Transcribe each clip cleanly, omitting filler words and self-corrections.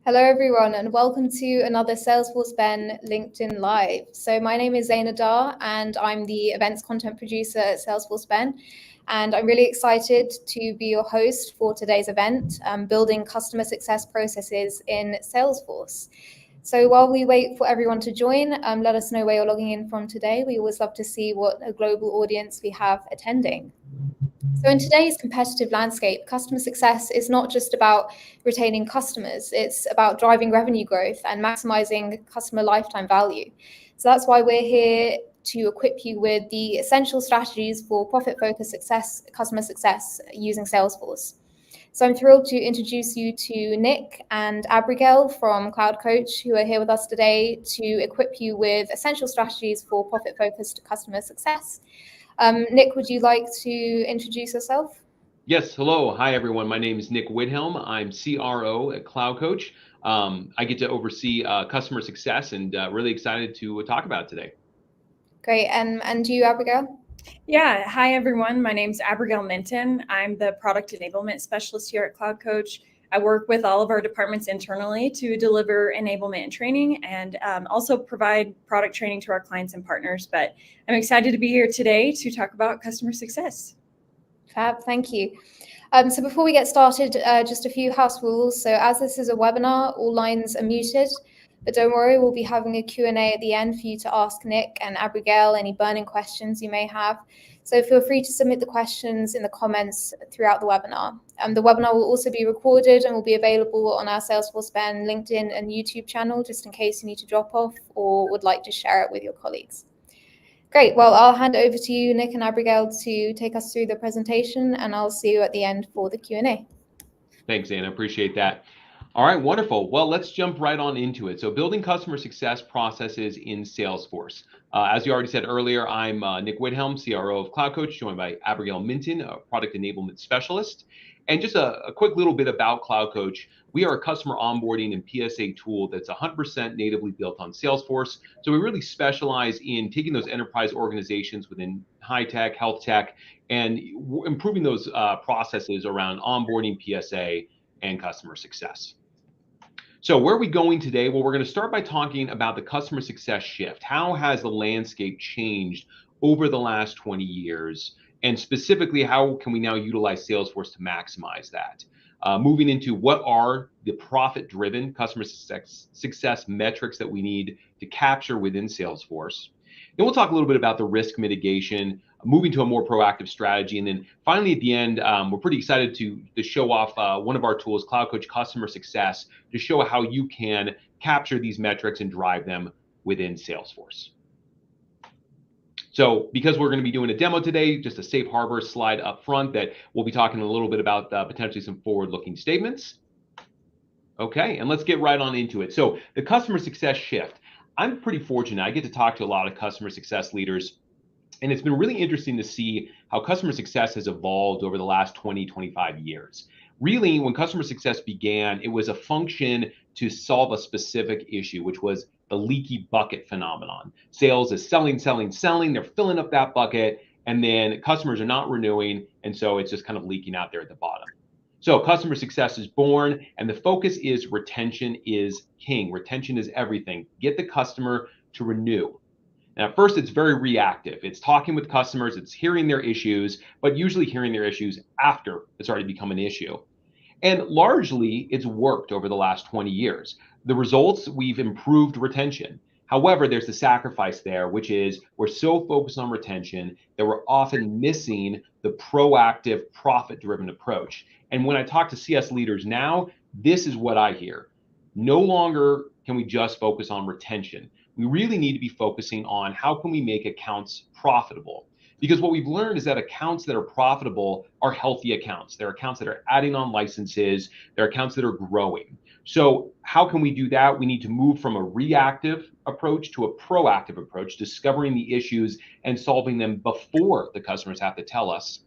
Hello, everyone, and welcome to another Salesforce-Ben LinkedIn Live. So my name is Zaina Dar, and I'm the events content producer at Salesforce-Ben. And I'm really excited to be your host for today's event, Building Customer Success Processes in Salesforce. So while we wait for everyone to join, let us know where you're logging in from today. We always love to see what a global audience we have attending. So in today's competitive landscape, customer success is not just about retaining customers, it's about driving revenue growth and maximizing customer lifetime value. So that's why we're here to equip you with the essential strategies for profit-focused customer success using Salesforce. So I'm thrilled to introduce you to Nick and Abigail from Cloud Coach, who are here with us today to equip you with essential strategies for profit-focused customer success. Nick, would you like to introduce yourself? Yes, hello. Hi, everyone. My name is Nick Widhelm. I'm CRO at Cloud Coach. I get to oversee customer success and really excited to talk about it today. Great. And you, Abigail? Yeah. Hi, everyone. My name is Abigail Minton. I'm the product enablement specialist here at Cloud Coach. I work with all of our departments internally to deliver enablement and training and also provide product training to our clients and partners. But I'm excited to be here today to talk about customer success. Fab, thank you. So before we get started, just a few house rules. So as this is a webinar, all lines are muted, but don't worry, we'll be having a Q&A at the end for you to ask Nick and Abigail any burning questions you may have. So feel free to submit the questions in the comments throughout the webinar. The webinar will also be recorded and will be available on our Salesforce-Ben LinkedIn and YouTube channel, just in case you need to drop off or would like to share it with your colleagues. Great. Well, I'll hand it over to you, Nick and Abigail, to take us through the presentation, and I'll see you at the end for the Q&A. Thanks, Anna. Appreciate that. All right, wonderful. Well, let's jump right on into it. So building customer success processes in Salesforce. As you already said earlier, I'm Nick Widhelm, CRO of Cloud Coach, joined by Abigail Minton, a product enablement specialist. And just a quick little bit about Cloud Coach. We are a customer onboarding and PSA tool that's 100% natively built on Salesforce. So we really specialize in taking those enterprise organizations within high tech, health tech, and improving those processes around onboarding, PSA, and customer success. So where are we going today? Well, we're going to start by talking about the customer success shift. How has the landscape changed over the last 20 years? And specifically, how can we now utilize Salesforce to maximize that? Moving into what are the profit-driven customer success metrics that we need to capture within Salesforce. Then we'll talk a little bit about the risk mitigation, moving to a more proactive strategy. And then finally, at the end, we're pretty excited to show off one of our tools, Cloud Coach Customer Success, to show how you can capture these metrics and drive them within Salesforce. So because we're going to be doing a demo today, just a safe harbor slide up front that we'll be talking a little bit about potentially some forward-looking statements. Okay, and let's get right on into it. So the customer success shift. I'm pretty fortunate. I get to talk to a lot of customer success leaders, and it's been really interesting to see how customer success has evolved over the last 20, 25 years. Really, when customer success began, it was a function to solve a specific issue, which was the leaky bucket phenomenon. Sales is selling, selling, selling. They're filling up that bucket, and then customers are not renewing, and so it's just kind of leaking out there at the bottom. So customer success is born, and the focus is retention is king. Retention is everything. Get the customer to renew. Now, at first, it's very reactive. It's talking with customers, it's hearing their issues, but usually hearing their issues after it's already become an issue. And largely, it's worked over the last 20 years. The results, we've improved retention. However, there's the sacrifice there, which is we're so focused on retention that we're often missing the proactive, profit-driven approach. And when I talk to CS leaders now, this is what I hear. No longer can we just focus on retention. We really need to be focusing on how can we make accounts profitable. Because what we've learned is that accounts that are profitable are healthy accounts. They're accounts that are adding on licenses. They're accounts that are growing. So how can we do that? We need to move from a reactive approach to a proactive approach, discovering the issues and solving them before the customers have to tell us.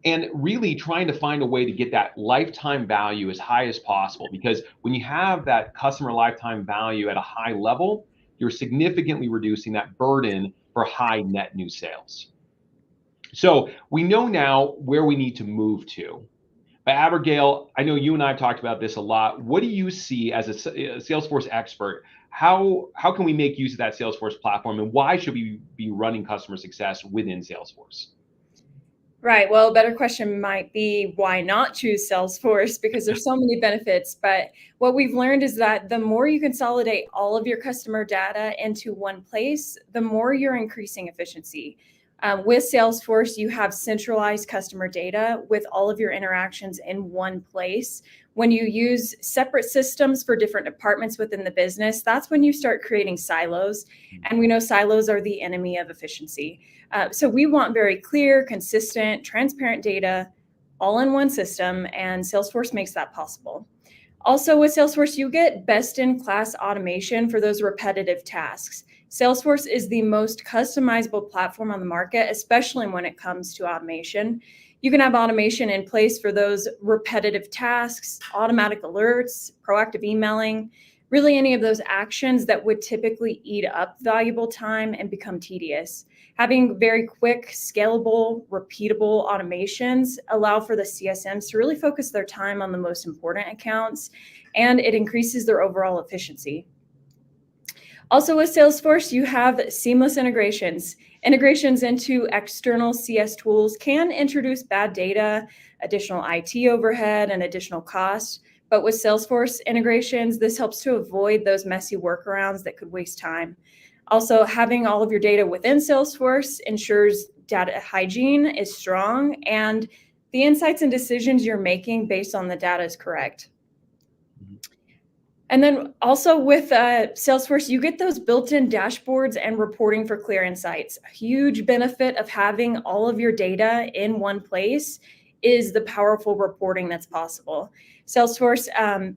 And really trying to find a way to get that lifetime value as high as possible. Because when you have that customer lifetime value at a high level, you're significantly reducing that burden for high net new sales. So we know now where we need to move to. Abigail, I know you and I have talked about this a lot. What do you see as a Salesforce expert? How can we make use of that Salesforce platform, and why should we be running customer success within Salesforce? Right. Well, a better question might be why not choose Salesforce, because there's so many benefits. But what we've learned is that the more you consolidate all of your customer data into one place, the more you're increasing efficiency. With Salesforce, you have centralized customer data with all of your interactions in one place. When you use separate systems for different departments within the business, that's when you start creating silos. And we know silos are the enemy of efficiency. So we want very clear, consistent, transparent data all in one system, and Salesforce makes that possible. Also with Salesforce, you get best-in-class automation for those repetitive tasks. Salesforce is the most customizable platform on the market, especially when it comes to automation. You can have automation in place for those repetitive tasks, automatic alerts, proactive emailing, really any of those actions that would typically eat up valuable time and become tedious. Having very quick, scalable, repeatable automations allow for the CSMs to really focus their time on the most important accounts, and it increases their overall efficiency. Also with Salesforce, you have seamless integrations. Integrations into external CS tools can introduce bad data, additional IT overhead, and additional cost. But with Salesforce integrations, this helps to avoid those messy workarounds that could waste time. Also, having all of your data within Salesforce ensures data hygiene is strong and the insights and decisions you're making based on the data is correct. And then also with Salesforce, you get those built-in dashboards and reporting for clear insights. A huge benefit of having all of your data in one place is the powerful reporting that's possible. Salesforce,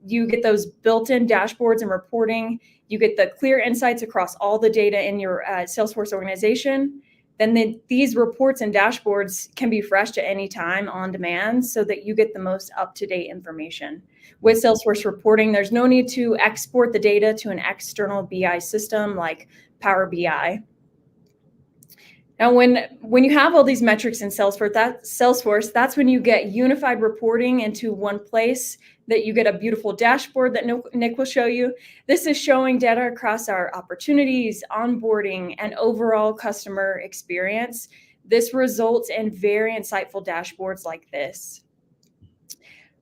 you get those built-in dashboards and reporting. You get the clear insights across all the data in your Salesforce organization. Then these reports and dashboards can be fresh at any time on demand so that you get the most up-to-date information. With Salesforce reporting, there's no need to export the data to an external BI system like Power BI. Now, when you have all these metrics in Salesforce, that's when you get unified reporting into one place, that you get a beautiful dashboard that Nick will show you. This is showing data across our opportunities, onboarding, and overall customer experience. This results in very insightful dashboards like this.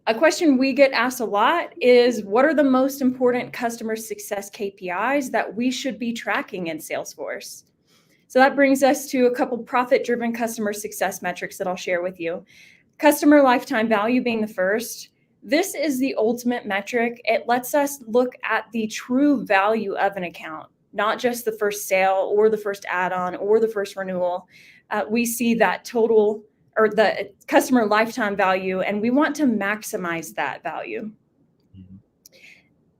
A question we get asked a lot is, what are the most important customer success KPIs that we should be tracking in Salesforce? So that brings us to a couple profit-driven customer success metrics that I'll share with you. Customer lifetime value being the first. This is the ultimate metric. It lets us look at the true value of an account, not just the first sale or the first add-on or the first renewal. We see that total or the customer lifetime value, and we want to maximize that value.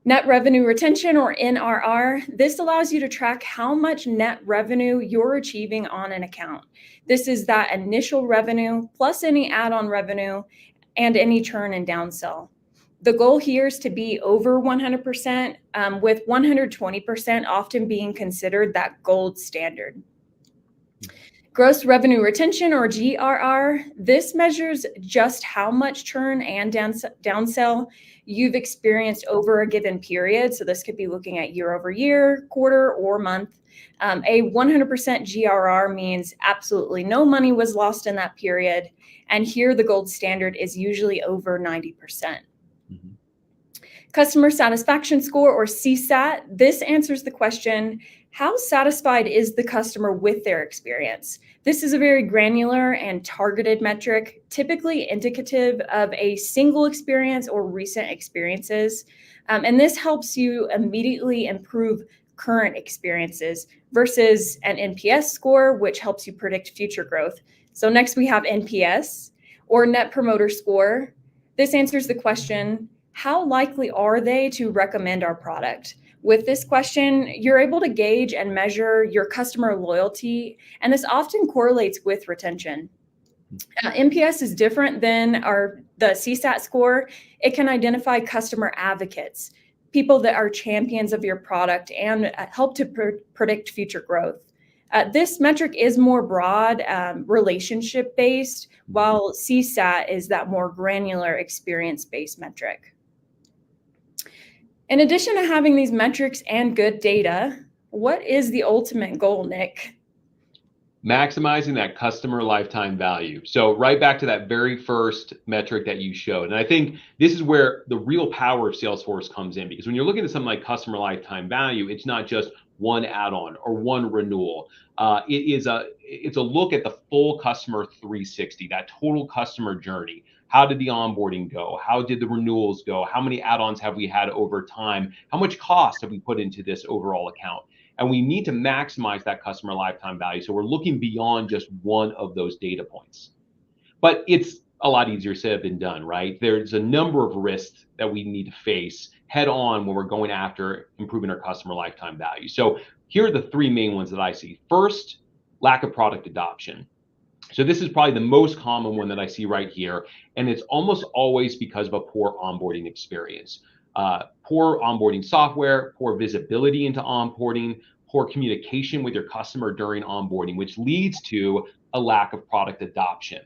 Net revenue retention, or NRR, this allows you to track how much net revenue you're achieving on an account. This is that initial revenue plus any add-on revenue and any churn and downsell. The goal here is to be over 100%, with 120% often being considered that gold standard. Gross revenue retention, or GRR, this measures just how much churn and downsell you've experienced over a given period. So this could be looking at year over year, quarter, or month. A 100% GRR means absolutely no money was lost in that period. And here the gold standard is usually over 90%. Customer satisfaction score, or CSAT, this answers the question, how satisfied is the customer with their experience? This is a very granular and targeted metric, typically indicative of a single experience or recent experiences. And this helps you immediately improve current experiences versus an NPS score, which helps you predict future growth. So next we have NPS, or Net Promoter Score. This answers the question, how likely are they to recommend our product? With this question, you're able to gauge and measure your customer loyalty, and this often correlates with retention. NPS is different than the CSAT score. It can identify customer advocates, people that are champions of your product and help to predict future growth. This metric is more broad, relationship-based, while CSAT is that more granular experience-based metric. In addition to having these metrics and good data, what is the ultimate goal, Nick? Maximizing that customer lifetime value. So right back to that very first metric that you showed. And I think this is where the real power of Salesforce comes in, because when you're looking at something like customer lifetime value, it's not just one add-on or one renewal. It's a look at the full customer 360, that total customer journey. How did the onboarding go? How did the renewals go? How many add-ons have we had over time? How much cost have we put into this overall account? And we need to maximize that customer lifetime value. So we're looking beyond just one of those data points. But it's a lot easier said than done, right? There's a number of risks that we need to face head on when we're going after improving our customer lifetime value. So here are the three main ones that I see. First, lack of product adoption. So this is probably the most common one that I see right here. And it's almost always because of a poor onboarding experience. Poor onboarding software, poor visibility into onboarding, poor communication with your customer during onboarding, which leads to a lack of product adoption.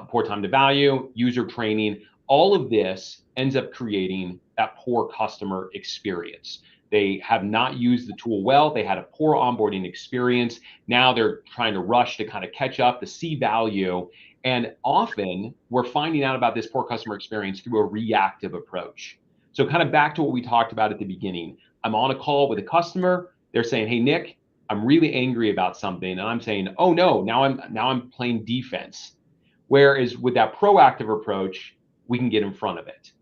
Poor time to value, user training, all of this ends up creating that poor customer experience. They have not used the tool well. They had a poor onboarding experience. Now they're trying to rush to kind of catch up, to see value. And often we're finding out about this poor customer experience through a reactive approach. So kind of back to what we talked about at the beginning. I'm on a call with a customer. They're saying, hey, Nick, I'm really angry about something. And I'm saying, oh no, now I'm playing defense. Whereas with that proactive approach, we can get in front of it.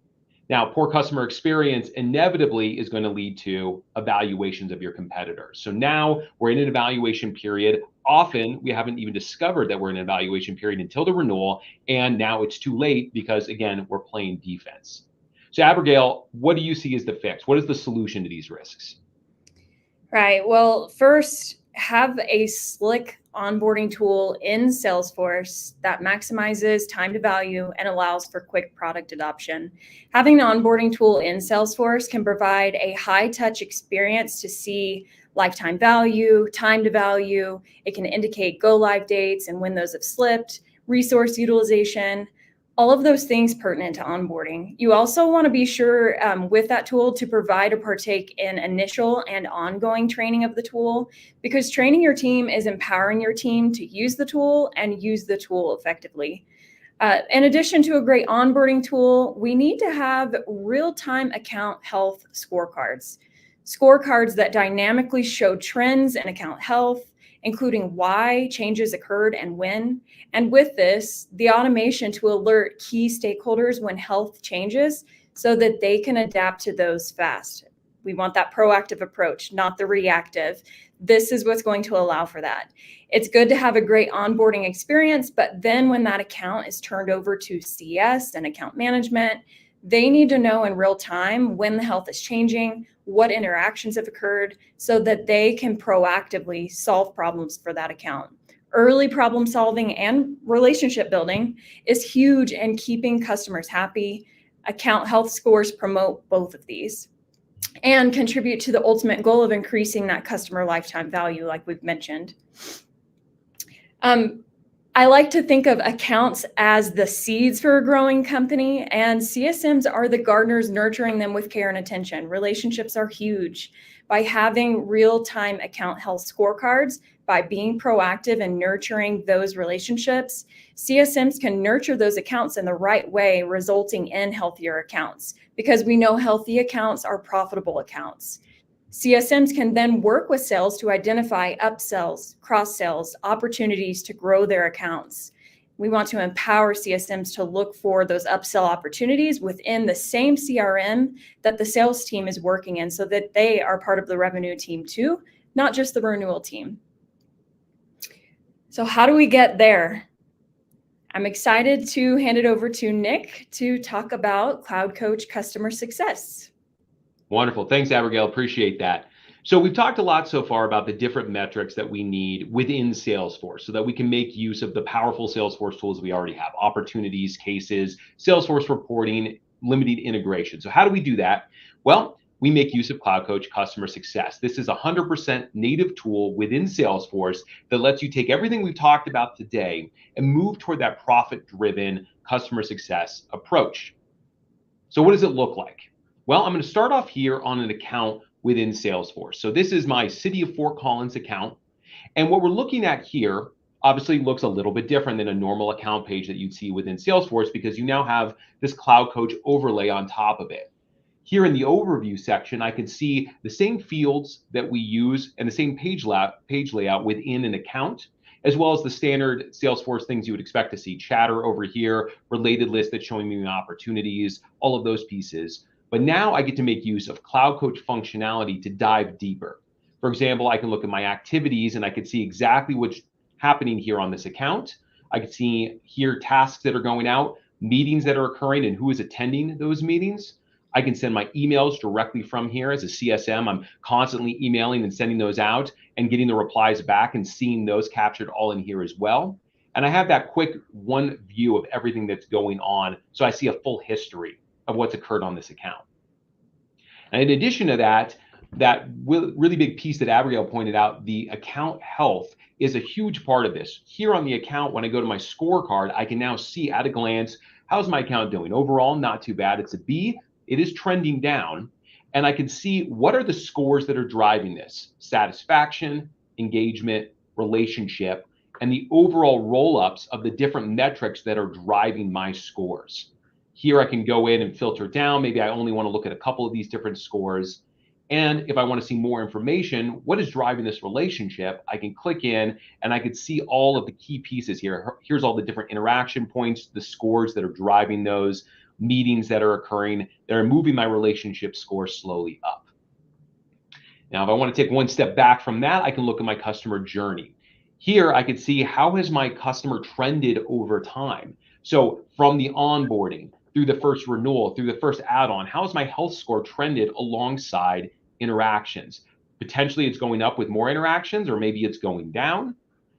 Now, poor customer experience inevitably is going to lead to evaluations of your competitors. So now we're in an evaluation period. Often we haven't even discovered that we're in an evaluation period until the renewal. And now it's too late because, again, we're playing defense. So Abigail, what do you see as the fix? What is the solution to these risks? Right. Well, first, have a slick onboarding tool in Salesforce that maximizes time to value and allows for quick product adoption. Having an onboarding tool in Salesforce can provide a high-touch experience to see lifetime value, time to value. It can indicate go-live dates and when those have slipped, resource utilization, all of those things pertinent to onboarding. You also want to be sure with that tool to provide or partake in initial and ongoing training of the tool, because training your team is empowering your team to use the tool and use the tool effectively. In addition to a great onboarding tool, we need to have real-time account health scorecards. Scorecards that dynamically show trends in account health, including why changes occurred and when. And with this, the automation to alert key stakeholders when health changes so that they can adapt to those fast. We want that proactive approach, not the reactive. This is what's going to allow for that. It's good to have a great onboarding experience, but then when that account is turned over to CS and account management, they need to know in real time when the health is changing, what interactions have occurred, so that they can proactively solve problems for that account. Early problem solving and relationship building is huge in keeping customers happy. Account health scores promote both of these and contribute to the ultimate goal of increasing that customer lifetime value, like we've mentioned. I like to think of accounts as the seeds for a growing company, and CSMs are the gardeners nurturing them with care and attention. Relationships are huge. By having real-time account health scorecards, by being proactive and nurturing those relationships, CSMs can nurture those accounts in the right way, resulting in healthier accounts, because we know healthy accounts are profitable accounts. CSMs can then work with sales to identify upsells, cross-sells, opportunities to grow their accounts. We want to empower CSMs to look for those upsell opportunities within the same CRM that the sales team is working in, so that they are part of the revenue team too, not just the renewal team. So how do we get there? I'm excited to hand it over to Nick to talk about Cloud Coach customer success. Wonderful. Thanks, Abigail. Appreciate that. So we've talked a lot so far about the different metrics that we need within Salesforce so that we can make use of the powerful Salesforce tools we already have: opportunities, cases, Salesforce reporting, limited integration. So how do we do that? Well, we make use of Cloud Coach Customer Success. This is a 100% native tool within Salesforce that lets you take everything we've talked about today and move toward that profit-driven customer success approach. So what does it look like? Well, I'm going to start off here on an account within Salesforce. So this is my City of Fort Collins account. And what we're looking at here obviously looks a little bit different than a normal account page that you'd see within Salesforce, because you now have this Cloud Coach overlay on top of it. Here in the overview section, I can see the same fields that we use and the same page layout within an account, as well as the standard Salesforce things you would expect to see. Chatter over here, related list that's showing me opportunities, all of those pieces. But now I get to make use of Cloud Coach functionality to dive deeper. For example, I can look at my activities and I can see exactly what's happening here on this account. I can see here tasks that are going out, meetings that are occurring, and who is attending those meetings. I can send my emails directly from here. As a CSM, I'm constantly emailing and sending those out and getting the replies back and seeing those captured all in here as well. And I have that quick one view of everything that's going on, so I see a full history of what's occurred on this account. And in addition to that, that really big piece that Abigail pointed out, the account health, is a huge part of this. Here on the account, when I go to my scorecard, I can now see at a glance, how's my account doing? Overall, not too bad. It's a B. It is trending down. And I can see what are the scores that are driving this: satisfaction, engagement, relationship, and the overall roll-ups of the different metrics that are driving my scores. Here I can go in and filter down. Maybe I only want to look at a couple of these different scores. And if I want to see more information, what is driving this relationship, I can click in and I can see all of the key pieces here. Here's all the different interaction points, the scores that are driving those, meetings that are occurring, that are moving my relationship score slowly up. Now, if I want to take one step back from that, I can look at my customer journey. Here, I can see how has my customer trended over time. So from the onboarding, through the first renewal, through the first add-on, how has my health score trended alongside interactions? Potentially it's going up with more interactions, or maybe it's going down.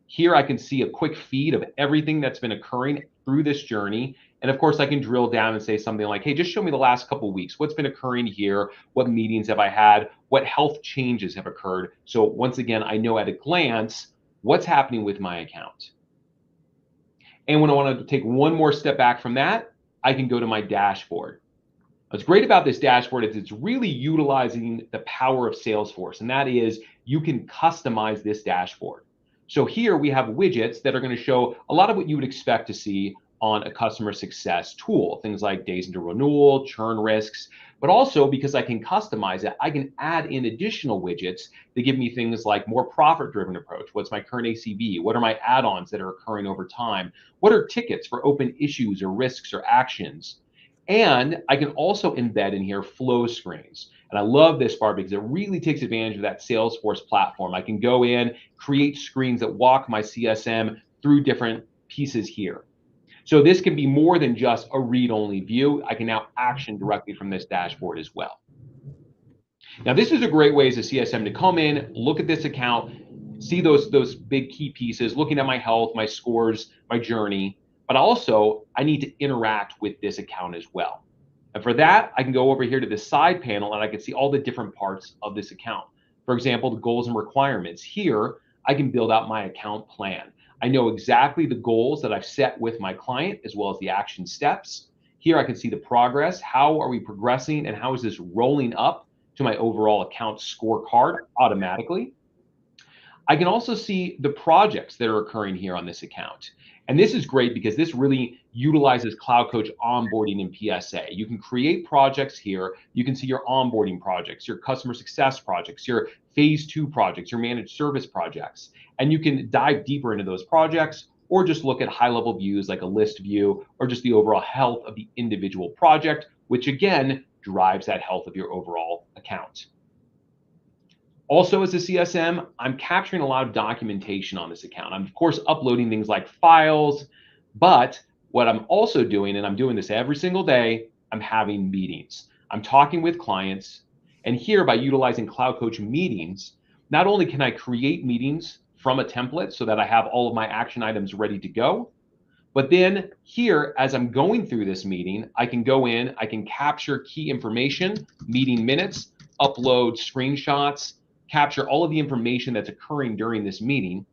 Here I can see a quick feed of everything that's been occurring through this journey. And of course I can drill down and say something like, hey, just show me the last couple of weeks. What's been occurring here? What meetings have I had? What health changes have occurred? So once again, I know at a glance what's happening with my account. And when I want to take one more step back from that, I can go to my dashboard. What's great about this dashboard is it's really utilizing the power of Salesforce, and that is you can customize this dashboard. So here we have widgets that are going to show a lot of what you would expect to see on a customer success tool, things like days into renewal, churn risks, but also because I can customize it, I can add in additional widgets that give me things like more profit-driven approach. What's my current ACV? What are my add-ons that are occurring over time? What are tickets for open issues or risks or actions? And I can also embed in here flow screens. And I love this part because it really takes advantage of that Salesforce platform. I can go in, create screens that walk my CSM through different pieces here. So this can be more than just a read-only view. I can now action directly from this dashboard as well. Now, this is a great way as a CSM to come in, look at this account, see those big key pieces, looking at my health, my scores, my journey, but also I need to interact with this account as well. And for that, I can go over here to the side panel and I can see all the different parts of this account. For example, the goals and requirements. Here, I can build out my account plan. I know exactly the goals that I've set with my client, as well as the action steps. Here I can see the progress. How are we progressing, and how is this rolling up to my overall account scorecard automatically? I can also see the projects that are occurring here on this account. And this is great because this really utilizes Cloud Coach onboarding in PSA. You can create projects here. You can see your onboarding projects, your customer success projects, your phase 2 projects, your managed service projects. And you can dive deeper into those projects or just look at high-level views like a list view or just the overall health of the individual project, which again drives that health of your overall account. Also, as a CSM, I'm capturing a lot of documentation on this account. I'm, of course, uploading things like files, but what I'm also doing, and I'm doing this every single day, I'm having meetings. I'm talking with clients, and here, by utilizing Cloud Coach meetings, not only can I create meetings from a template so that I have all of my action items ready to go, but then here, as I'm going through this meeting, I can go in, I can capture key information, meeting minutes, upload screenshots, capture all of the information that's occurring during this meeting,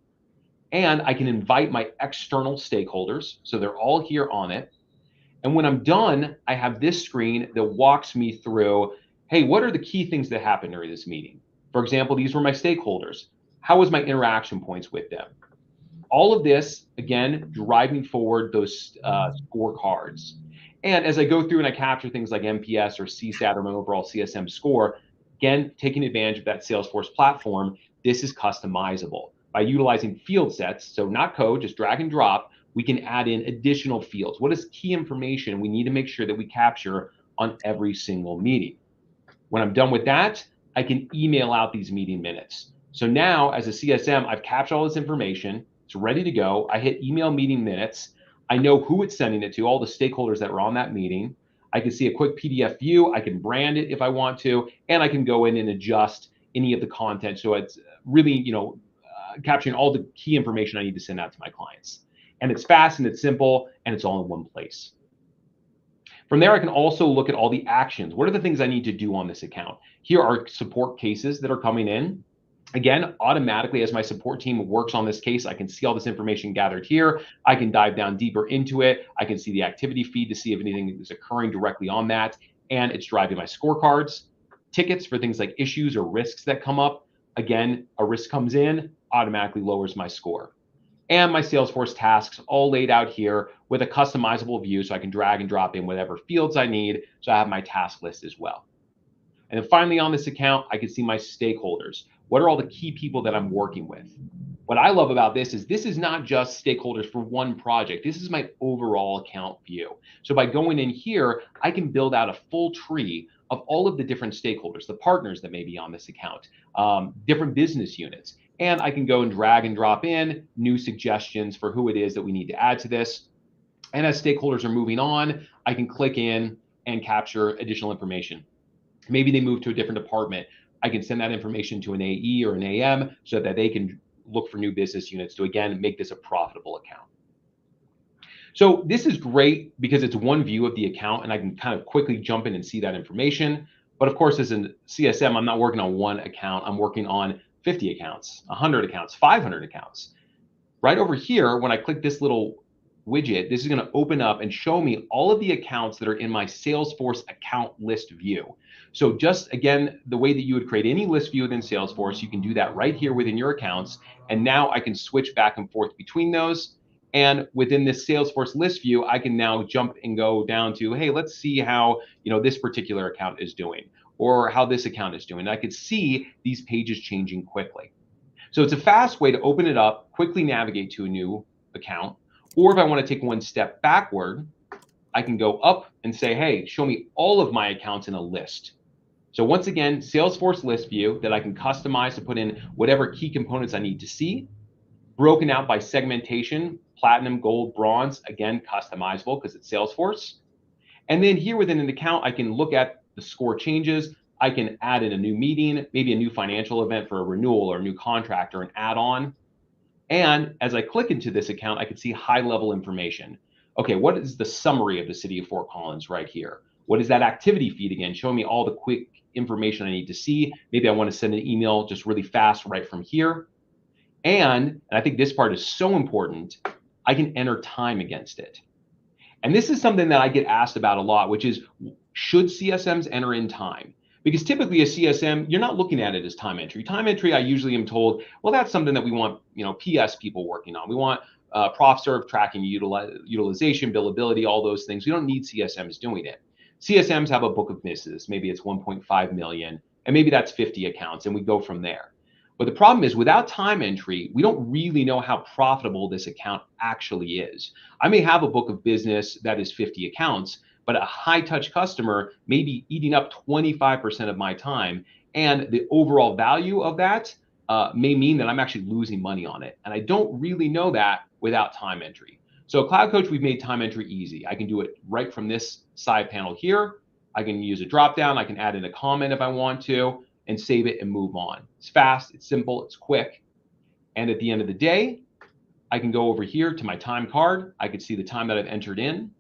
and I can invite my external stakeholders, so they're all here on it. And when I'm done, I have this screen that walks me through, hey, what are the key things that happened during this meeting? For example, these were my stakeholders. How was my interaction points with them? All of this, again, driving forward those scorecards. And as I go through and I capture things like NPS or CSAT or my overall CSM score, again, taking advantage of that Salesforce platform, this is customizable. By utilizing field sets, so not code, just drag and drop, we can add in additional fields. What is key information we need to make sure that we capture on every single meeting? When I'm done with that, I can email out these meeting minutes. So now as a CSM, I've captured all this information. It's ready to go. I hit email meeting minutes. I know who it's sending it to, all the stakeholders that were on that meeting. I can see a quick PDF view. I can brand it if I want to, and I can go in and adjust any of the content. So it's really, capturing all the key information I need to send out to my clients. And it's fast and it's simple and it's all in one place. From there, I can also look at all the actions. What are the things I need to do on this account? Here are support cases that are coming in. Again, automatically as my support team works on this case, I can see all this information gathered here. I can dive down deeper into it. I can see the activity feed to see if anything is occurring directly on that. And it's driving my scorecards, tickets for things like issues or risks that come up. Again, a risk comes in, automatically lowers my score. And my Salesforce tasks all laid out here with a customizable view so I can drag and drop in whatever fields I need. So I have my task list as well. And then finally on this account, I can see my stakeholders. What are all the key people that I'm working with? What I love about this is not just stakeholders for one project. This is my overall account view. So by going in here, I can build out a full tree of all of the different stakeholders, the partners that may be on this account, different business units. And I can go and drag and drop in new suggestions for who it is that we need to add to this. And as stakeholders are moving on, I can click in and capture additional information. Maybe they move to a different department. I can send that information to an AE or an AM so that they can look for new business units to, again, make this a profitable account. So this is great because it's one view of the account and I can kind of quickly jump in and see that information. But of course, as a CSM, I'm not working on one account. I'm working on 50 accounts, 100 accounts, 500 accounts. Right over here, when I click this little widget, this is going to open up and show me all of the accounts that are in my Salesforce account list view. So just again, the way that you would create any list view within Salesforce, you can do that right here within your accounts. And now I can switch back and forth between those. And within this Salesforce list view, I can now jump and go down to, hey, let's see how this particular account is doing or how this account is doing. And I could see these pages changing quickly. So it's a fast way to open it up, quickly navigate to a new account. Or if I want to take one step backward, I can go up and say, hey, show me all of my accounts in a list. So once again, Salesforce list view that I can customize to put in whatever key components I need to see, broken out by segmentation, platinum, gold, bronze, again, customizable because it's Salesforce. And then here within an account, I can look at the score changes. I can add in a new meeting, maybe a new financial event for a renewal or a new contract or an add-on. And as I click into this account, I can see high-level information. Okay, what is the summary of the city of Fort Collins right here? What is that activity feed again? Showing me all the quick information I need to see. Maybe I want to send an email just really fast right from here. And I think this part is so important, I can enter time against it. And this is something that I get asked about a lot, which is, should CSMs enter in time? Because typically a CSM, you're not looking at it as time entry. Time entry, I usually am told, well, that's something that we want, PS people working on. We want ProfServe tracking utilization, billability, all those things. We don't need CSMs doing it. CSMs have a book of business. Maybe it's 1.5 million, and maybe that's 50 accounts, and we go from there. But the problem is without time entry, we don't really know how profitable this account actually is. I may have a book of business that is 50 accounts, but a high touch customer may be eating up 25% of my time. And the overall value of that may mean that I'm actually losing money on it. And I don't really know that without time entry. So Cloud Coach, we've made time entry easy. I can do it right from this side panel here. I can use a drop down. I can add in a comment if I want to and save it and move on. It's fast, it's simple, it's quick. And at the end of the day, I can go over here to my time card. I can see the time that I've entered in,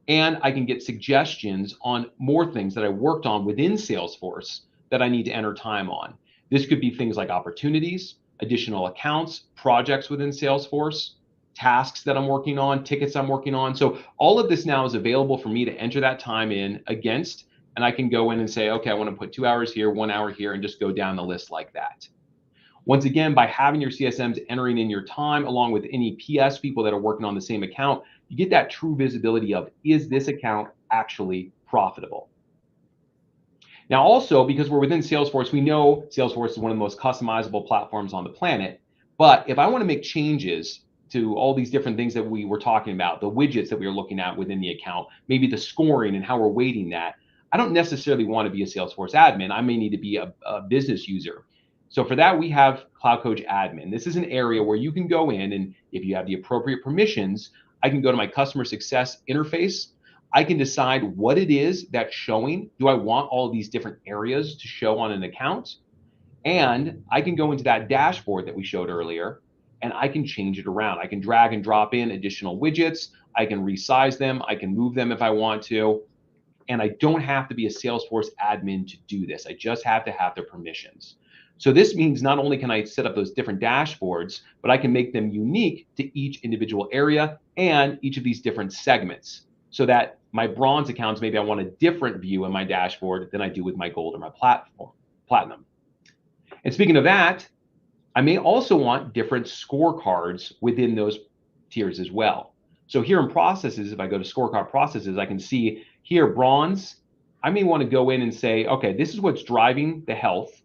and I can get suggestions on more things that I worked on within Salesforce that I need to enter time on. This could be things like opportunities, additional accounts, projects within Salesforce, tasks that I'm working on, tickets I'm working on. So all of this now is available for me to enter that time in against, and I can go in and say, okay, I want to put 2 hours here, 1 hour here, and just go down the list like that. Once again, by having your CSMs entering in your time along with any PS people that are working on the same account, you get that true visibility of, is this account actually profitable? Now, also, because we're within Salesforce, we know Salesforce is one of the most customizable platforms on the planet. But if I want to make changes to all these different things that we were talking about, the widgets that we were looking at within the account, maybe the scoring and how we're weighting that, I don't necessarily want to be a Salesforce admin. I may need to be a business user. So for that, we have Cloud Coach Admin. This is an area where you can go in, and if you have the appropriate permissions, I can go to my customer success interface. I can decide what it is that's showing. Do I want all of these different areas to show on an account? And I can go into that dashboard that we showed earlier, and I can change it around. I can drag and drop in additional widgets. I can resize them. I can move them if I want to. And I don't have to be a Salesforce admin to do this. I just have to have their permissions. So this means not only can I set up those different dashboards, but I can make them unique to each individual area and each of these different segments, so that my bronze accounts, maybe I want a different view in my dashboard than I do with my gold or my platinum. And speaking of that, I may also want different scorecards within those tiers as well. So here in processes, if I go to scorecard processes, I can see here bronze. I may want to go in and say, okay, this is what's driving the health.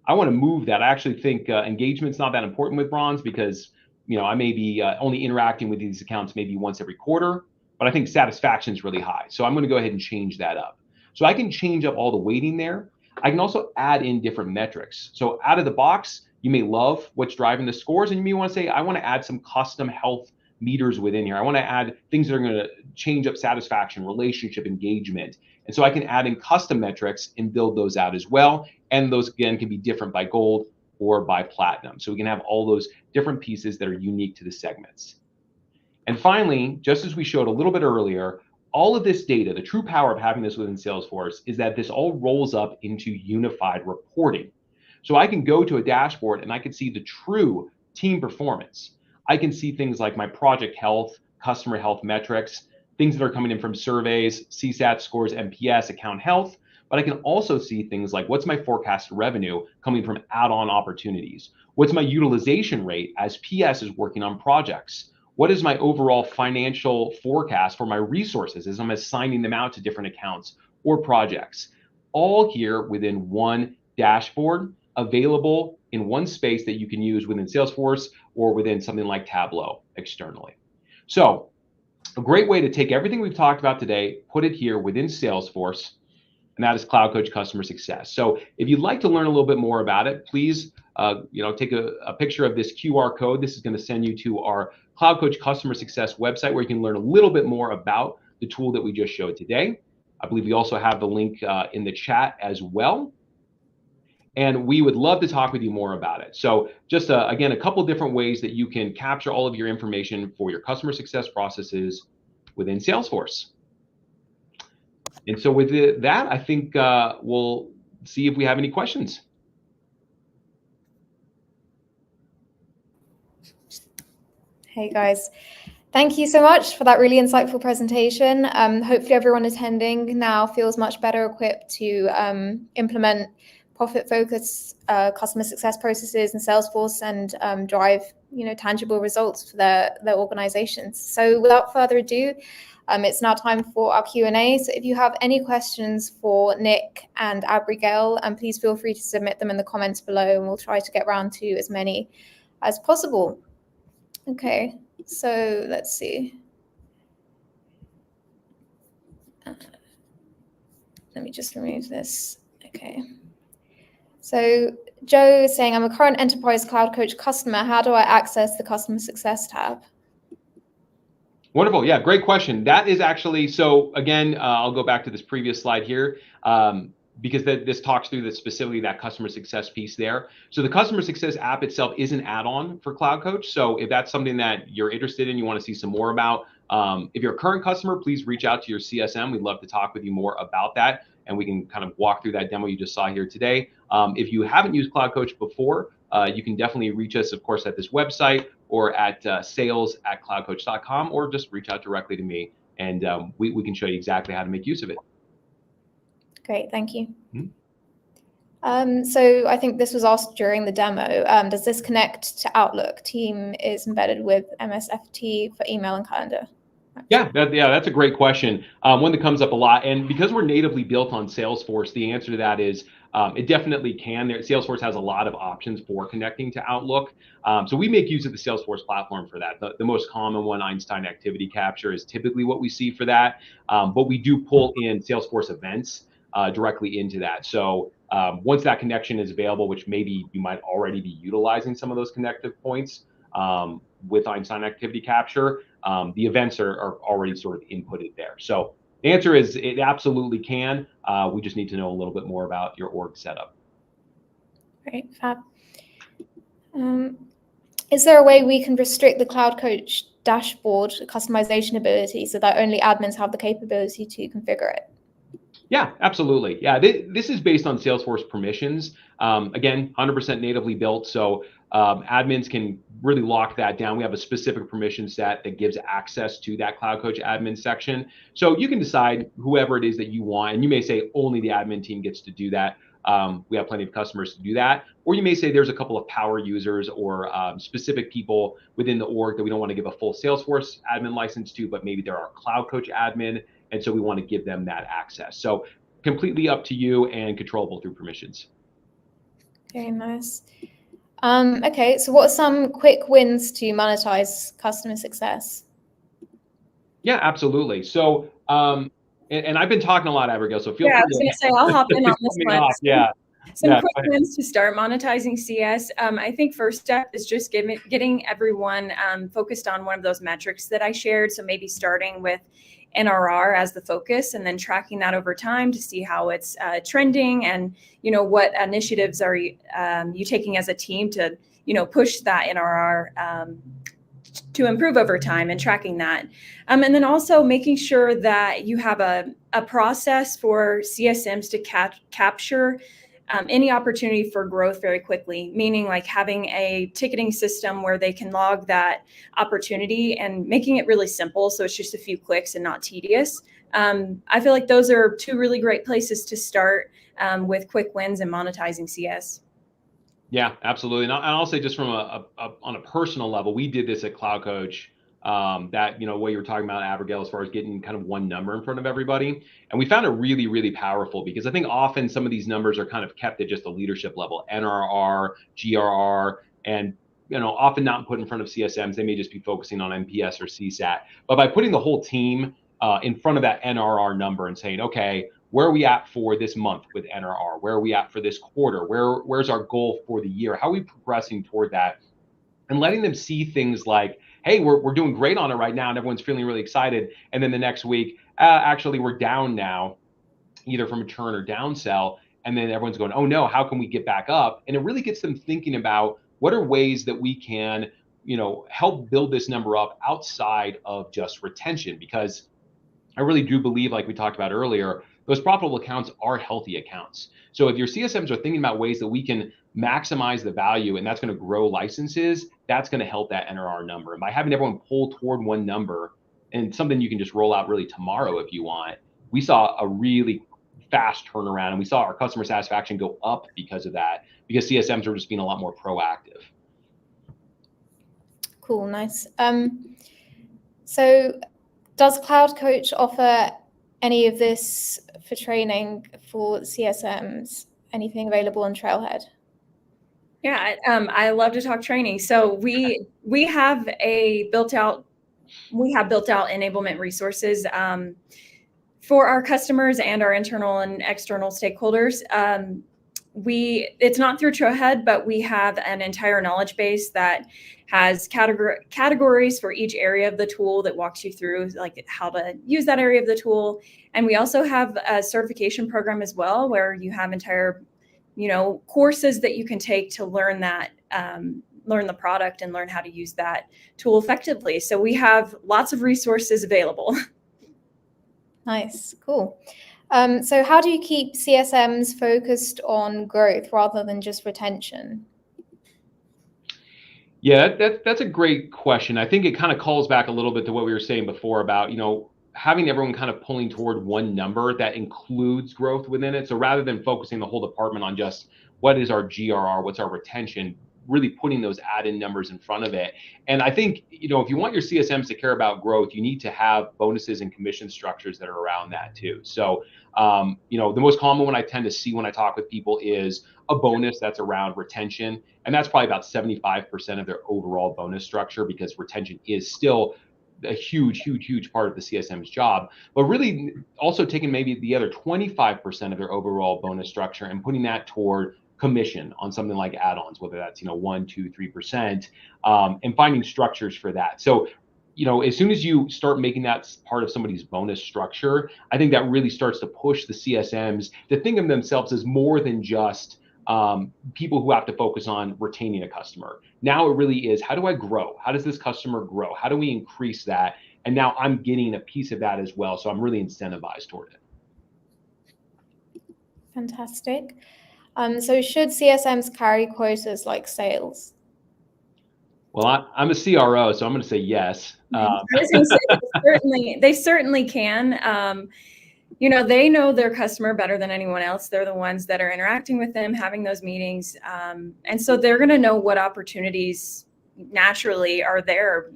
I want to move that. I actually think engagement's not that important with bronze because, I may be only interacting with these accounts maybe once every quarter, but I think satisfaction is really high. So I'm going to go ahead and change that up. So I can change up all the weighting there. I can also add in different metrics. So out of the box, you may love what's driving the scores, and you may want to say, I want to add some custom health meters within here. I want to add things that are going to change up satisfaction, relationship, engagement. And so I can add in custom metrics and build those out as well. And those, again, can be different by gold or by platinum. So we can have all those different pieces that are unique to the segments. And finally, just as we showed a little bit earlier, all of this data, the true power of having this within Salesforce is that this all rolls up into unified reporting. So I can go to a dashboard and I can see the true team performance. I can see things like my project health, customer health metrics, things that are coming in from surveys, CSAT scores, NPS, account health. But I can also see things like, what's my forecast revenue coming from add-on opportunities? What's my utilization rate as PS is working on projects? What is my overall financial forecast for my resources as I'm assigning them out to different accounts or projects? All here within one dashboard, available in one space that you can use within Salesforce or within something like Tableau externally. So a great way to take everything we've talked about today, put it here within Salesforce, and that is Cloud Coach Customer Success. So if you'd like to learn a little bit more about it, please take a picture of this QR code. This is going to send you to our Cloud Coach Customer Success website, where you can learn a little bit more about the tool that we just showed today. I believe we also have the link in the chat as well. And we would love to talk with you more about it. So just, again, a couple different ways that you can capture all of your information for your customer success processes within Salesforce. And so with that, I think we'll see if we have any questions. Hey guys, thank you so much for that really insightful presentation. Hopefully everyone attending now feels much better equipped to implement profit-focused customer success processes in Salesforce and drive tangible results for their organizations. So without further ado, it's now time for our Q&A. So if you have any questions for Nick and Abigail, please feel free to submit them in the comments below, and we'll try to get around to as many as possible. Okay, so let's see. Let me just remove this. Okay. So Joe is saying, I'm a current Enterprise Cloud Coach customer. How do I access the Customer Success tab? Wonderful. Yeah, great question. That is actually, so again, I'll go back to this previous slide here because this talks through specifically that customer success piece there. So the Customer Success app itself is an add-on for Cloud Coach. So if that's something that you're interested in, you want to see some more about, if you're a current customer, please reach out to your CSM. We'd love to talk with you more about that. and we can kind of walk through that demo you just saw here today. If you haven't used Cloud Coach before, you can definitely reach us, of course, at this website or at sales@cloudcoach.com, or just reach out directly to me, and we can show you exactly how to make use of it. Great, thank you. Mm-hmm. So I think this was asked during the demo. Does this connect to Outlook? Team is embedded with MSFT for email and calendar. Yeah, that's a great question. One that comes up a lot. And because we're natively built on Salesforce, the answer to that is it definitely can. Salesforce has a lot of options for connecting to Outlook. So we make use of the Salesforce platform for that. The most common one, Einstein Activity Capture, is typically what we see for that. But we do pull in Salesforce events directly into that. So once that connection is available, which maybe you might already be utilizing some of those connective points with Einstein Activity Capture, the events are already sort of inputted there. So the answer is it absolutely can. We just need to know a little bit more about your org setup. Great, fab. Is there a way we can restrict the Cloud Coach dashboard customization ability so that only admins have the capability to configure it? Yeah, absolutely. Yeah, this is based on Salesforce permissions. Again, 100% natively built, so admins can really lock that down. We have a specific permission set that gives access to that Cloud Coach admin section. So you can decide whoever it is that you want, and you may say only the admin team gets to do that. We have plenty of customers to do that. Or you may say there's a couple of power users or specific people within the org that we don't want to give a full Salesforce admin license to, but maybe they're our Cloud Coach admin, and so we want to give them that access. So completely up to you and controllable through permissions. Okay, nice. Okay, so what are some quick wins to monetize customer success? Yeah, absolutely. So, and I've been talking a lot, Abigail, so feel free. I was going to say, I'll hop in on this one. Yeah. Some quick wins to start monetizing CS. I think first step is just getting everyone focused on one of those metrics that I shared. So maybe starting with NRR as the focus, and then tracking that over time to see how it's trending, and what initiatives are you taking as a team to push that NRR to improve over time, and tracking that, and then also making sure that you have a process for CSMs to capture any opportunity for growth very quickly, meaning like having a ticketing system where they can log that opportunity and making it really simple. So it's just a few clicks and not tedious. I feel like those are two really great places to start with quick wins and monetizing CS. Yeah, absolutely. And I'll say, just from on a personal level, we did this at Cloud Coach. That what you were talking about, Abigail, as far as getting kind of one number in front of everybody, and we found it really, really powerful, because I think often some of these numbers are kind of kept at just a leadership level, NRR, GRR, and often not put in front of CSMs. They may just be focusing on NPS or CSAT. But by putting the whole team in front of that NRR number and saying, okay, where are we at for this month with NRR? Where are we at for this quarter? Where's our goal for the year? How are we progressing toward that? And letting them see things like, hey, we're doing great on it right now, and everyone's feeling really excited. And then the next week, actually, we're down now, either from a churn or downsell. And then everyone's going, oh no, how can we get back up? And it really gets them thinking about what are ways that we can, help build this number up outside of just retention. Because I really do believe, like we talked about earlier, those profitable accounts are healthy accounts. So if your CSMs are thinking about ways that we can maximize the value, and that's going to grow licenses, that's going to help that NRR number. And by having everyone pull toward one number, and something you can just roll out really tomorrow if you want, we saw a really fast turnaround, and we saw our customer satisfaction go up because of that, because CSMs are just being a lot more proactive. Cool, nice. So does Cloud Coach offer any of this for training for CSMs? Anything available on Trailhead? Yeah, I love to talk training. So we have built out enablement resources for our customers and our internal and external stakeholders. It's not through Trailhead, but we have an entire knowledge base that has categories for each area of the tool that walks you through like how to use that area of the tool. And we also have a certification program as well, where you have entire, courses that you can take to learn that, learn the product and learn how to use that tool effectively. So we have lots of resources available. Nice, cool. So how do you keep CSMs focused on growth rather than just retention? Yeah, that's a great question. I think it kind of calls back a little bit to what we were saying before about, having everyone kind of pulling toward one number that includes growth within it. So rather than focusing the whole department on just what is our GRR, what's our retention, really putting those add-in numbers in front of it. And I think, if you want your CSMs to care about growth, you need to have bonuses and commission structures that are around that too. So, the most common one I tend to see when I talk with people is a bonus that's around retention. And that's probably about 75% of their overall bonus structure, because retention is still a huge part of the CSM's job. But really also taking maybe the other 25% of their overall bonus structure and putting that toward commission on something like add-ons, whether that's 1, 2, 3%, and finding structures for that. So as soon as you start making that part of somebody's bonus structure, I think that really starts to push the CSMs to think of themselves as more than just people who have to focus on retaining a customer. Now it really is, how do I grow? How does this customer grow? How do we increase that? And now I'm getting a piece of that as well. So I'm really incentivized toward it. Fantastic. So should CSMs carry quotas like sales? Well, I'm a CRO, so I'm going to say yes. I was going to say they certainly can. They know their customer better than anyone else. They're the ones that are interacting with them, having those meetings. And so they're going to know what opportunities naturally are there,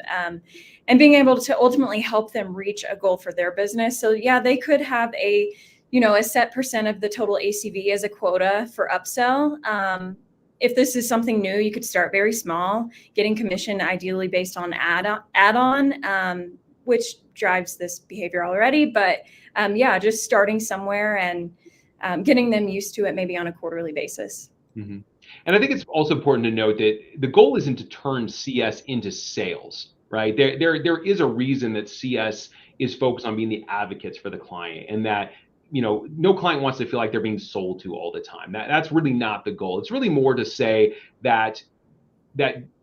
and being able to ultimately help them reach a goal for their business. So yeah, they could have a set percent of the total ACV as a quota for upsell. If this is something new, you could start very small, getting commission ideally based on add-on, which drives this behavior already. But just starting somewhere and getting them used to it maybe on a quarterly basis. Mm-hmm. And I think it's also important to note that the goal isn't to turn CS into sales, right? There is a reason that CS is focused on being the advocates for the client, and that no client wants to feel like they're being sold to all the time. That's really not the goal. It's really more to say that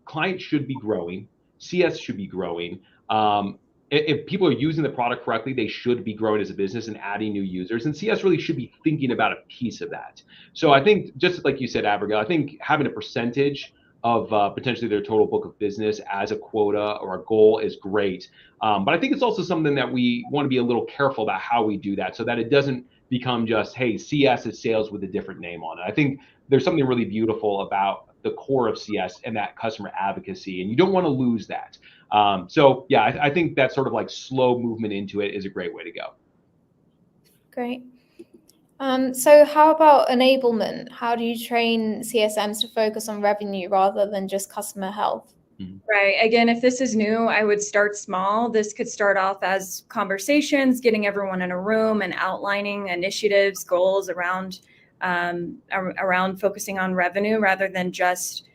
clients should be growing, CS should be growing. If people are using the product correctly, they should be growing as a business and adding new users. And CS really should be thinking about a piece of that. So I think, just like you said, Abigail, I think having a percentage of potentially their total book of business as a quota or a goal is great. But I think it's also something that we want to be a little careful about how we do that, so that it doesn't become just, hey, CS is sales with a different name on it. I think there's something really beautiful about the core of CS and that customer advocacy, and you don't want to lose that. So yeah, I think that sort of like slow movement into it is a great way to go. Great. So how about enablement? How do you train CSMs to focus on revenue rather than just customer health? Right. Again, if this is new, I would start small. This could start off as conversations, getting everyone in a room and outlining initiatives, goals around focusing on revenue rather than just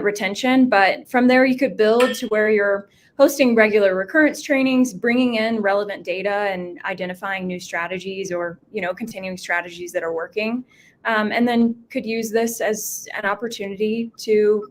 retention. But from there, you could build to where you're hosting regular recurrence trainings, bringing in relevant data and identifying new strategies or, continuing strategies that are working. And then could use this as an opportunity to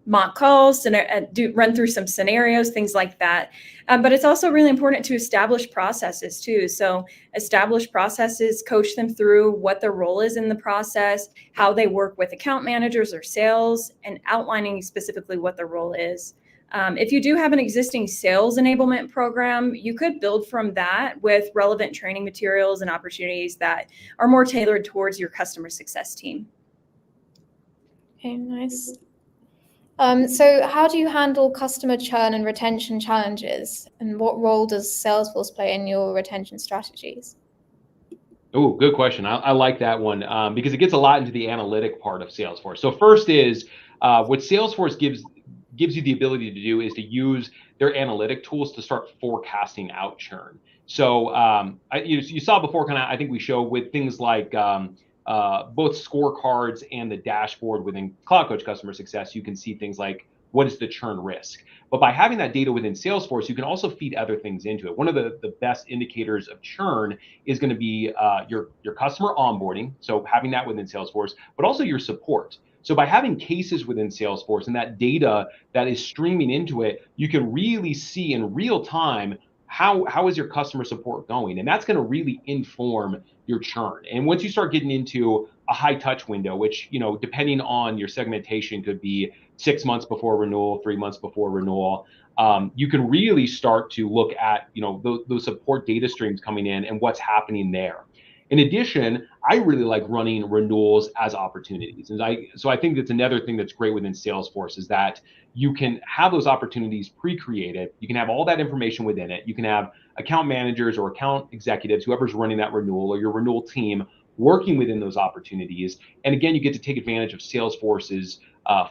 mock calls and run through some scenarios, things like that. But it's also really important to establish processes too. So establish processes, coach them through what their role is in the process, how they work with account managers or sales, and outlining specifically what their role is. If you do have an existing sales enablement program, you could build from that with relevant training materials and opportunities that are more tailored towards your customer success team. Okay, nice. So how do you handle customer churn and retention challenges? And what role does Salesforce play in your retention strategies? Oh, good question. I like that one because it gets a lot into the analytic part of Salesforce. So first is what Salesforce gives you the ability to do is to use their analytic tools to start forecasting out churn. So you saw before, I think we show with things like both scorecards and the dashboard within Cloud Coach Customer Success, you can see things like what is the churn risk. But by having that data within Salesforce, you can also feed other things into it. One of the best indicators of churn is going to be your customer onboarding, so having that within Salesforce, but also your support. So by having cases within Salesforce and that data that is streaming into it, you can really see in real time how is your customer support going? And that's going to really inform your churn. And once you start getting into a high touch window, which, you know, depending on your segmentation could be 6 months before renewal, 3 months before renewal, you can really start to look at, you know, those support data streams coming in and what's happening there. In addition, I really like running renewals as opportunities. And so I think that's another thing that's great within Salesforce is that you can have those opportunities pre-created. You can have all that information within it. You can have account managers or account executives, whoever's running that renewal or your renewal team working within those opportunities. And again, you get to take advantage of Salesforce's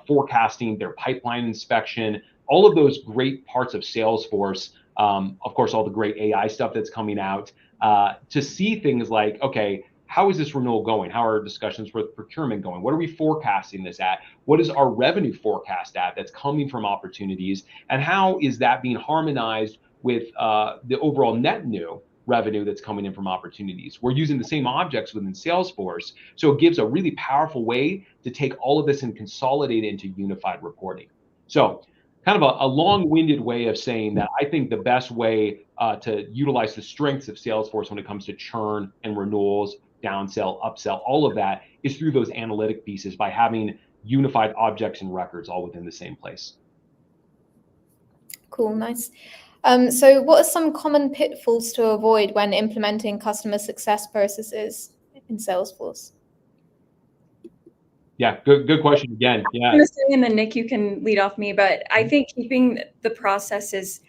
forecasting, their pipeline inspection, all of those great parts of Salesforce. Of course, all the great AI stuff that's coming out. To see things like, okay, how is this renewal going? How are discussions with procurement going? What are we forecasting this at? What is our revenue forecast at that's coming from opportunities? And how is that being harmonized with the overall net new revenue that's coming in from opportunities? We're using the same objects within Salesforce, so it gives a really powerful way to take all of this and consolidate it into unified reporting. So kind of a long-winded way of saying that I think the best way to utilize the strengths of Salesforce when it comes to churn and renewals, downsell, upsell, all of that is through those analytic pieces by having unified objects and records all within the same place. Cool, nice. So what are some common pitfalls to avoid when implementing customer success processes in Salesforce? Yeah, good question again. Yeah. I'm going to say, and then Nick, you can lead off me, but I think keeping the processes,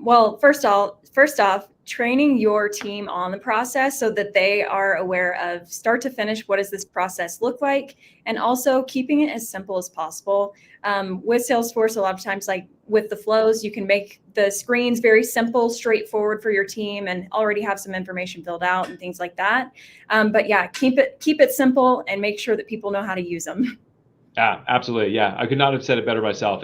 well, first off, training your team on the process so that they are aware of start to finish, what does this process look like? And also keeping it as simple as possible. With Salesforce, a lot of times, like with the flows, you can make the screens very simple, straightforward for your team and already have some information filled out and things like that. But yeah, keep it simple and make sure that people know how to use them. Yeah, absolutely. Yeah, I could not have said it better myself.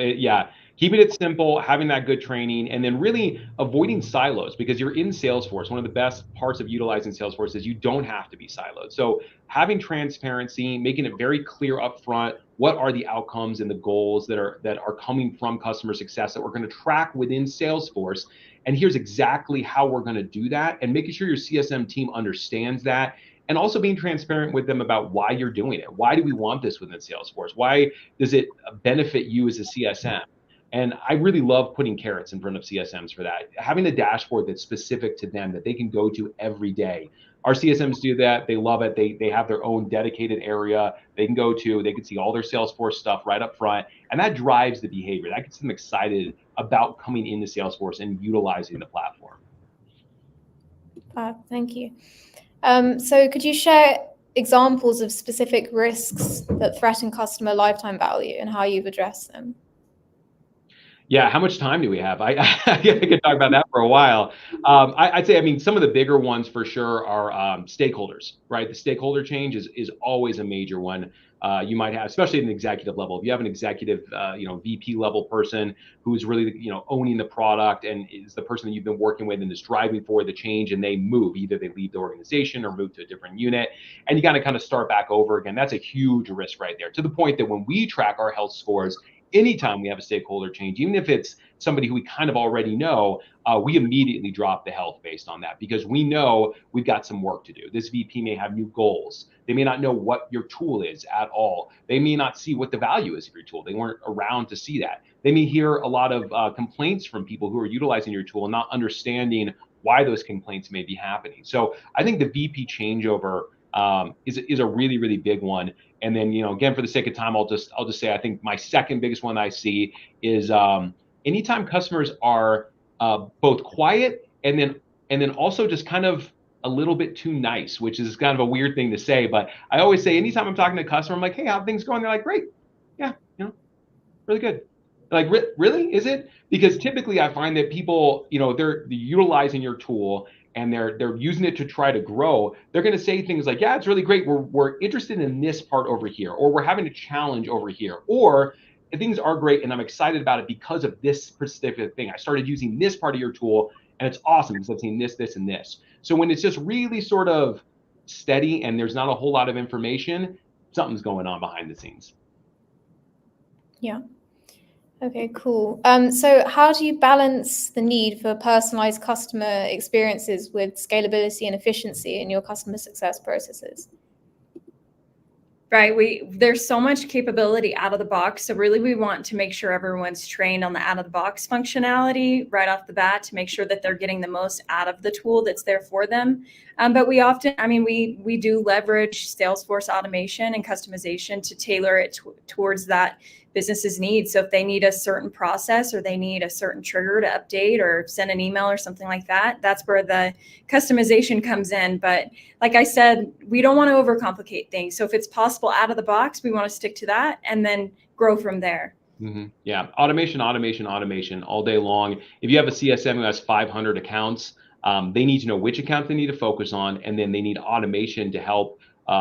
Keeping it simple, having that good training, and then really avoiding silos because you're in Salesforce. One of the best parts of utilizing Salesforce is you don't have to be siloed. So having transparency, making it very clear up front, what are the outcomes and the goals that are coming from customer success that we're going to track within Salesforce. And here's exactly how we're going to do that, and making sure your CSM team understands that. And also being transparent with them about why you're doing it. Why do we want this within Salesforce? Why does it benefit you as a CSM? And I really love putting carrots in front of CSMs for that. Having a dashboard that's specific to them that they can go to every day. Our CSMs do that. They love it. They have their own dedicated area they can go to. They can see all their Salesforce stuff right up front. And that drives the behavior. That gets them excited about coming into Salesforce and utilizing the platform. Thank you. So could you share examples of specific risks that threaten customer lifetime value and how you've addressed them? Yeah, how much time do we have? I could talk about that for a while. I'd say, I mean, some of the bigger ones for sure are stakeholders, right? The stakeholder change is always a major one. You might have, especially at an executive level, if you have an executive, VP level person who's really, owning the product and is the person that you've been working with and is driving for the change, and they move, either they leave the organization or move to a different unit, and you got to kind of start back over again. That's a huge risk right there, to the point that when we track our health scores, anytime we have a stakeholder change, even if it's somebody who we kind of already know, we immediately drop the health based on that, because we know we've got some work to do. This VP may have new goals. They may not know what your tool is at all. They may not see what the value is of your tool. They weren't around to see that. They may hear a lot of complaints from people who are utilizing your tool and not understanding why those complaints may be happening. So I think the VP changeover is a really, really big one. And then, again, for the sake of time, I'll just say, I think my second biggest one I see is anytime customers are both quiet and then also just kind of a little bit too nice, which is kind of a weird thing to say, but I always say, anytime I'm talking to a customer, I'm like, hey, how are things going? They're like, great. Yeah, really good. Like, really? Is it? Because typically I find that people, they're utilizing your tool and they're using it to try to grow. They're going to say things like, yeah, it's really great. We're interested in this part over here, or we're having a challenge over here, or things are great and I'm excited about it because of this specific thing. I started using this part of your tool and it's awesome because I've seen this, this, and this. So when it's just really sort of steady and there's not a whole lot of information, something's going on behind the scenes. Yeah. Okay, cool. So how do you balance the need for personalized customer experiences with scalability and efficiency in your customer success processes? Right. There's so much capability out of the box. So really we want to make sure everyone's trained on the out of the box functionality right off the bat to make sure that they're getting the most out of the tool that's there for them. But we often, we do leverage Salesforce automation and customization to tailor it towards that business's needs. So if they need a certain process or they need a certain trigger to update or send an email or something like that, that's where the customization comes in. But like I said, we don't want to overcomplicate things. So if it's possible out of the box, we want to stick to that and then grow from there. Yeah, automation all day long. If you have a CSM who has 500 accounts, they need to know which account they need to focus on, and then they need automation to help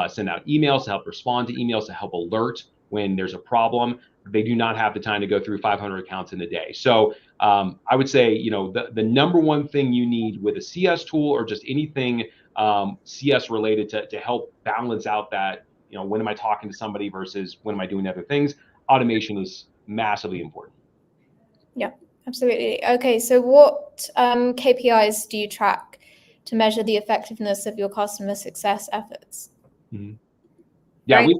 send out emails, to help respond to emails, to help alert when there's a problem. They do not have the time to go through 500 accounts in a day. So I would say, the number one thing you need with a CS tool or just anything CS related to help balance out that, when am I talking to somebody versus when am I doing other things? Automation is massively important. Yeah, absolutely. Okay, so what KPIs do you track to measure the effectiveness of your customer success efforts? Yeah, right.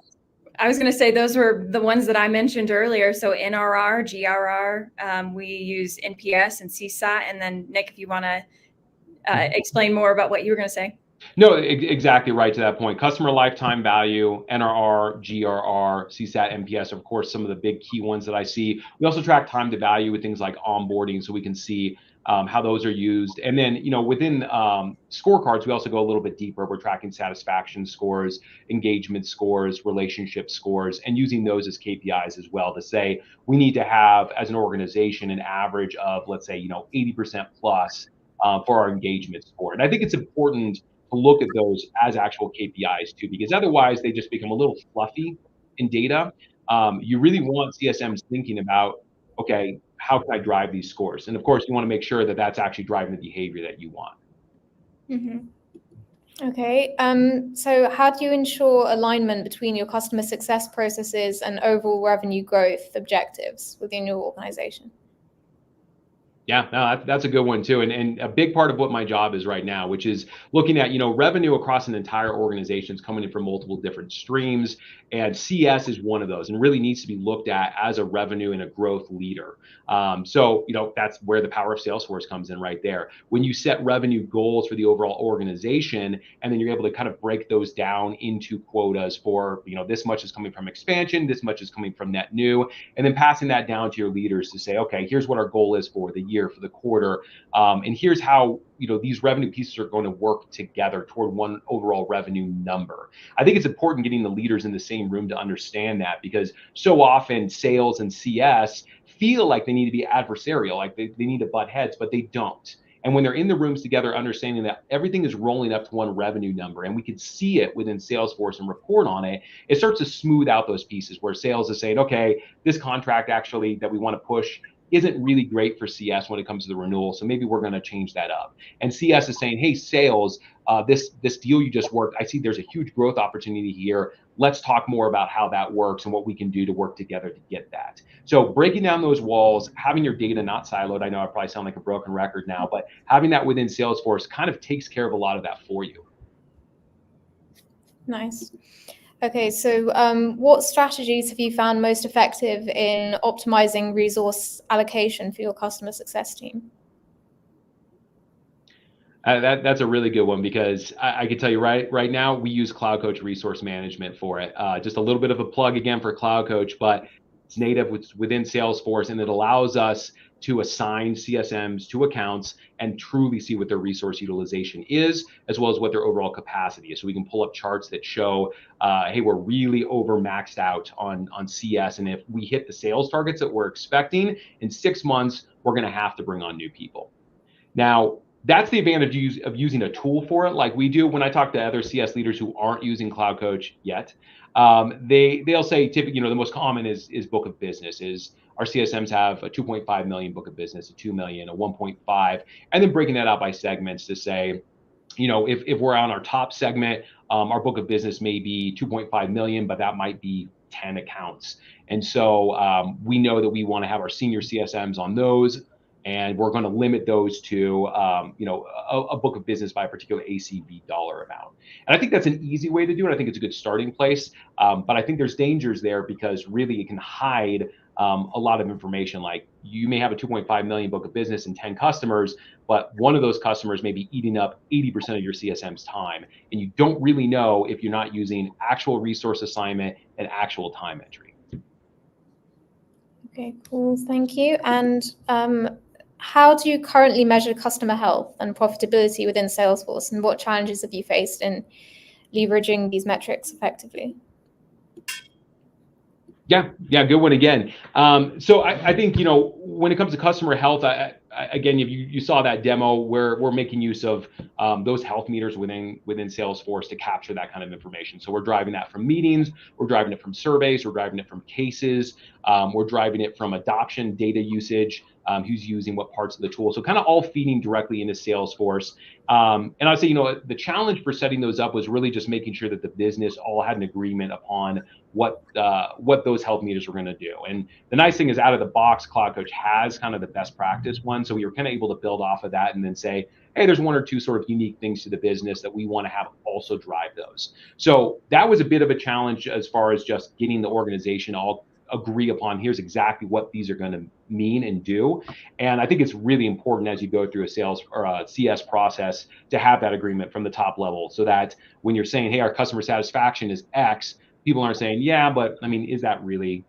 I was going to say those were the ones that I mentioned earlier. So NRR, GRR, we use NPS and CSAT. And then Nick, if you want to explain more about what you were going to say. No, exactly right to that point. Customer lifetime value, NRR, GRR, CSAT, NPS, of course, some of the big key ones that I see. We also track time to value with things like onboarding, so we can see how those are used. And then, within scorecards, we also go a little bit deeper. We're tracking satisfaction scores, engagement scores, relationship scores, and using those as KPIs as well to say we need to have, as an organization, an average of, let's say, 80% plus for our engagement score. And I think it's important to look at those as actual KPIs too, because otherwise they just become a little fluffy in data. You really want CSMs thinking about, okay, how can I drive these scores? And of course, you want to make sure that that's actually driving the behavior that you want. Okay, so how do you ensure alignment between your customer success processes and overall revenue growth objectives within your organization? Yeah, no, that's a good one too. And a big part of what my job is right now, which is looking at, revenue across an entire organization is coming in from multiple different streams. And CS is one of those and really needs to be looked at as a revenue and a growth leader. So, that's where the power of Salesforce comes in right there. When you set revenue goals for the overall organization, and then you're able to kind of break those down into quotas for, this much is coming from expansion, this much is coming from net new, and then passing that down to your leaders to say, okay, here's what our goal is for the year, for the quarter, and here's how these revenue pieces are going to work together toward one overall revenue number. I think it's important getting the leaders in the same room to understand that, because so often sales and CS feel like they need to be adversarial, like they need to butt heads, but they don't. And when they're in the rooms together, understanding that everything is rolling up to one revenue number, and we can see it within Salesforce and report on it, it starts to smooth out those pieces where sales is saying, okay, this contract actually that we want to push isn't really great for CS when it comes to the renewal, so maybe we're going to change that up. And CS is saying, hey, sales, this deal you just worked, I see there's a huge growth opportunity here. Let's talk more about how that works and what we can do to work together to get that. So breaking down those walls, having your data not siloed, I know I probably sound like a broken record now, but having that within Salesforce kind of takes care of a lot of that for you. Nice. Okay, so what strategies have you found most effective in optimizing resource allocation for your customer success team? That's a really good one, because I can tell you right now we use Cloud Coach Resource Management for it. Just a little bit of a plug again for Cloud Coach, but it's native within Salesforce, and it allows us to assign CSMs to accounts and truly see what their resource utilization is, as well as what their overall capacity is. So we can pull up charts that show, hey, we're really over maxed out on CS, and if we hit the sales targets that we're expecting in 6 months, we're going to have to bring on new people. Now, that's the advantage of using a tool for it, like we do. When I talk to other CS leaders who aren't using Cloud Coach yet, they'll say typically, the most common is book of business. Is our CSMs have a 2.5 million book of business, a 2 million, a 1.5, and then breaking that out by segments to say, if we're on our top segment, our book of business may be 2.5 million, but that might be 10 accounts. And so we know that we want to have our senior CSMs on those, and we're going to limit those to a book of business by a particular ACV dollar amount. And I think that's an easy way to do it. I think it's a good starting place, but I think there's dangers there because really it can hide a lot of information. Like you may have a 2.5 million book of business and 10 customers, but one of those customers may be eating up 80% of your CSM's time, and you don't really know if you're not using actual resource assignment and actual time entry. Okay, cool, thank you. And how do you currently measure customer health and profitability within Salesforce, and what challenges have you faced in leveraging these metrics effectively? Yeah, good one again. So I think, when it comes to customer health, again, if you saw that demo where we're making use of those health meters within Salesforce to capture that kind of information. So we're driving that from meetings, we're driving it from surveys, we're driving it from cases, we're driving it from adoption, data usage, who's using what parts of the tool. So kind of all feeding directly into Salesforce. And I'd say, the challenge for setting those up was really just making sure that the business all had an agreement upon what those health meters were going to do. And the nice thing is, out of the box, Cloud Coach has kind of the best practice one. So we were kind of able to build off of that and then say, hey, there's one or two sort of unique things to the business that we want to have also drive those. So that was a bit of a challenge as far as just getting the organization all agree upon, here's exactly what these are going to mean and do. And I think it's really important as you go through a sales or a CS process to have that agreement from the top level, so that when you're saying, hey, our customer satisfaction is X, people aren't saying, yeah, but I mean, is that really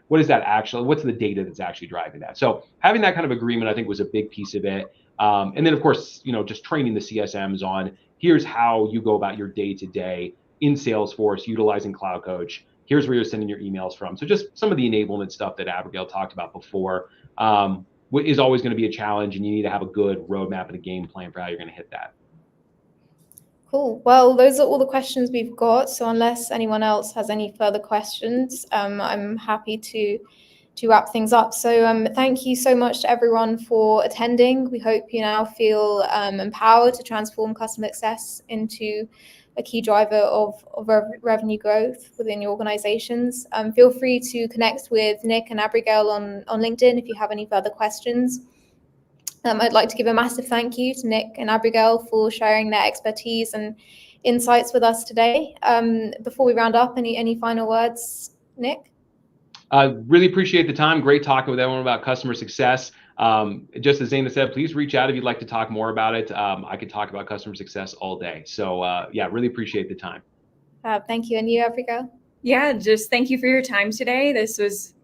what is that actually, what's the data that's actually driving that? So having that kind of agreement, I think, was a big piece of it. And then of course, just training the CSMs on, here's how you go about your day-to-day in Salesforce utilizing Cloud Coach. Here's where you're sending your emails from. So just some of the enablement stuff that Abigail talked about before is always going to be a challenge, and you need to have a good roadmap and a game plan for how you're going to hit that. Cool. Well, those are all the questions we've got. So unless anyone else has any further questions, I'm happy to wrap things up. So thank you so much to everyone for attending. We hope you now feel empowered to transform customer success into a key driver of revenue growth within your organizations. Feel free to connect with Nick and Abigail on LinkedIn if you have any further questions. I'd like to give a massive thank you to Nick and Abigail for sharing their expertise and insights with us today. Before we round up, any final words, Nick? Really appreciate the time. Great talking with everyone about customer success. Just as Zaina said, please reach out if you'd like to talk more about it. I could talk about customer success all day. So really appreciate the time. Thank you. And you, Abigail? Yeah, just thank you for your time today. This was,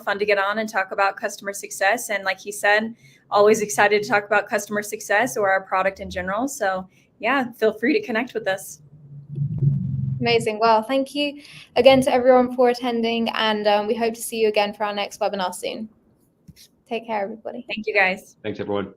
fun to get on and talk about customer success. And like he said, always excited to talk about customer success or our product in general. So yeah, feel free to connect with us. Amazing. Well, thank you again to everyone for attending, and we hope to see you again for our next webinar soon. Take care, everybody. Thank you, guys. Thanks, everyone.